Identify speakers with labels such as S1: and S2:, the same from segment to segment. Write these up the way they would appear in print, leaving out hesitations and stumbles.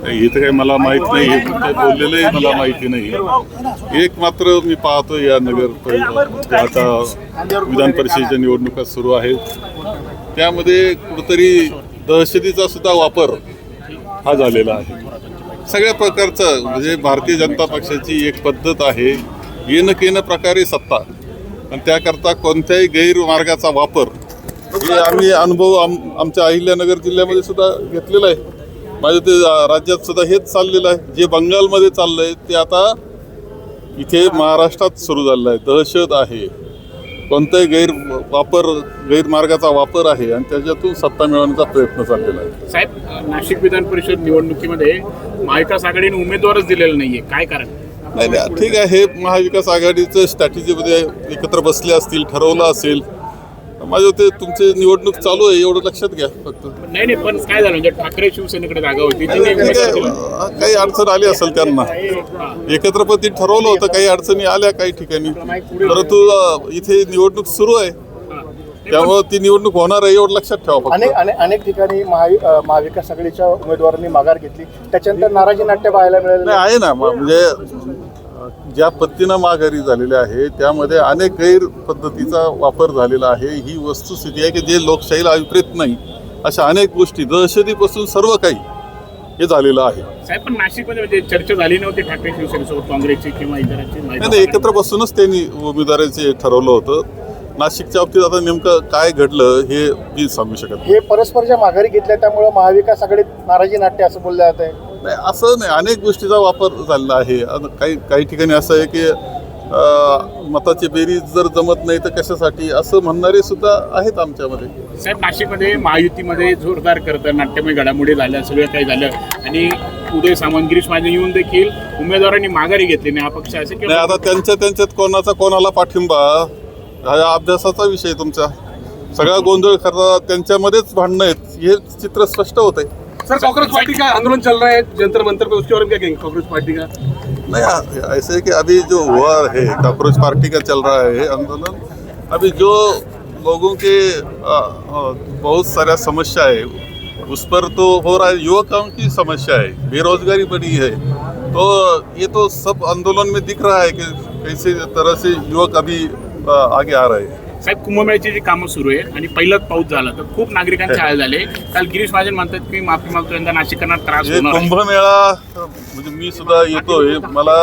S1: हे तर काही मला माहित नाही, हे कुठे बोललेलंही मला माहिती नाही. एक मात्र मी पाहतो या आता विधान परिषदेच्या निवडणुका सुरू आहेत, त्यामध्ये कुठेतरी दहशतीचा सुद्धा वापर हा झालेला आहे. सगळ्या प्रकारचा म्हणजे भारतीय जनता पक्षाची एक पद्धत आहे, येणं केनं प्रकारे सत्ता, आणि त्याकरता कोणत्याही गैरमार्गाचा वापर हे आम्ही अनुभव आमच्या अहिल्यानगर जिल्ह्यामध्ये सुद्धा घेतलेला आहे. माझ्या ते राज्यात सुद्धा हेच चाललेलं आहे. जे बंगालमध्ये चाललं आहे ते आता इथे महाराष्ट्रात सुरू झालेलं आहे. दहशत आहे, कोणताही गैरमार्गाचा वापर आहे, आणि त्याच्यातून सत्ता मिळवण्याचा प्रयत्न चाललेला आहे.
S2: साहेब, नाशिक विधान परिषद निवडणुकीमध्ये महाविकास आघाडीने उमेदवारच दिलेला नाहीये, काय कारण?
S1: नाही, ठीक आहे, हे महाविकास आघाडीचं स्ट्रॅटेजीमध्ये एकत्र बसले असतील, ठरवलं असेल. माझं ते तुमची निवडणूक चालू आहे एवढं लक्षात घ्या फक्त.
S2: नाही, पण काय झालं म्हणजे ठाकरे शिवसेनेकडे जागा होती,
S1: काही अडचण आली असेल त्यांना, एकत्र पण ती ठरवलं होतं. काही अडचणी आल्या काही ठिकाणी, परंतु इथे निवडणूक सुरू आहे, त्यामुळे ती निवडणूक होणार आहे एवढं लक्षात ठेवा.
S3: अनेक ठिकाणी महाविकास आघाडीच्या उमेदवारांनी माघार घेतली, त्याच्यानंतर नाराजी नाट्य पाहायला मिळालं
S1: आहे ना. म्हणजे ज्या पद्धतीनं माघारी झालेले आहे त्यामध्ये अनेक गैर पद्धतीचा वापर झालेला आहे. ही वस्तुस्थिती आहे की जे लोकशाहीला अभिप्रेत नाही, अशा अनेक गोष्टी दहशतीपासून सर्व काही हे झालेलं आहे.
S2: साहेब, पण नाशिकमध्ये म्हणजे चर्चा झाली नव्हती ठाकरे शिवसेनेसोबत, काँग्रेसची किंवा इतरांची?
S1: नाही, एकत्र बसूनच त्यांनी उमेदवाराचे ठरवलं होतं. नाशिकच्या बाबतीत आता नेमकं काय घडलं हे मी सांगू शकत नाही.
S3: हे परस्परच्या माघारी घेतल्या त्यामुळे महाविकास आघाडीत नाराजी नाट्य असं बोललं जात आहे.
S1: नाही, असं नाही, अनेक गोष्टीचा वापर झालेला आहे. काही ठिकाणी असं आहे की मताची बेरीज जर जमत नाही तर कशासाठी असं म्हणणारे सुद्धा आहेत आमच्यामध्ये.
S2: साहेब, नाशिकमध्ये महायुतीमध्ये जोरदार करतं नाट्यमय घडामोडी झाल्या, सगळं काही झालं, आणि उदय सामंत, गिरीश महाजन येऊन देखील उमेदवारांनी माघारी घेतली नाही, अपक्ष असे
S1: नाही. आता त्यांच्यात कोणाला पाठिंबा हा अभ्यासाचा विषय. तुमचा सगळा गोंधळ खरा त्यांच्यामध्येच भांडणं आहेत, हे चित्र स्पष्ट होत आहे.
S4: सर, कांग्रेस पार्टी का आंदोलन चल रहा है जंतर मंतर पे, उसके बारे में क्या कहेंगे? कांग्रेस पार्टी का
S1: नहीं, ऐसे है कि अभी जो हुआ है कॉकरोच पार्टी का चल रहा है आंदोलन, अभी जो लोगों के बहुत सारा समस्या है उस पर तो हो रहा है. युवकों की समस्या है, बेरोजगारी बड़ी है, तो ये तो सब आंदोलन में दिख रहा है कि कैसे तरह से युवक अभी आगे आ रहे हैं.
S2: साहेब, कुंभमेळ्याची जी कामं सुरू आहे आणि पहिलाच पाऊस झाला तर खूप नागरिकांचे हाल झाले. काल गिरीश महाजन म्हणतात की माफी मागतो, यंदा नाशिकांना त्रास होणार.
S1: कुंभमेळा म्हणजे मी सुद्धा येतोय, मला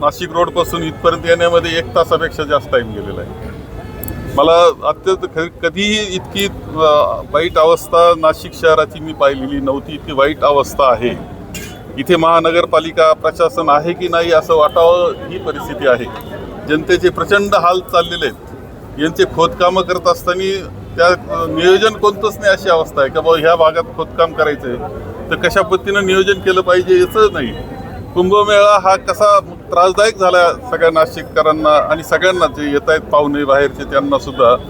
S1: नाशिक रोड पासून इथपर्यंत येण्यामध्ये 1 तासापेक्षा जास्त टाइम गेलेला आहे. मला अत्यंत कधीही इतकी वाईट अवस्था नाशिक शहराची मी पाहिलेली नव्हती. इतकी वाईट अवस्था आहे. इथे महानगरपालिका प्रशासन आहे की नाही असं वाटावं ही परिस्थिती आहे. जनतेचे प्रचंड हाल चाललेले आहेत. यांचे खोदकामं करत असताना त्या नियोजन कोणतंच नाही अशी अवस्था आहे का बाबा ह्या भागात खोदकाम करायचं आहे तर कशा पद्धतीनं नियोजन केलं पाहिजे याचं नाही. कुंभमेळा हा कसा त्रासदायक झाला सगळ्या नाशिककरांना आणि सगळ्यांना जे येत आहेत पाहुणे बाहेरचे त्यांना सुद्धा.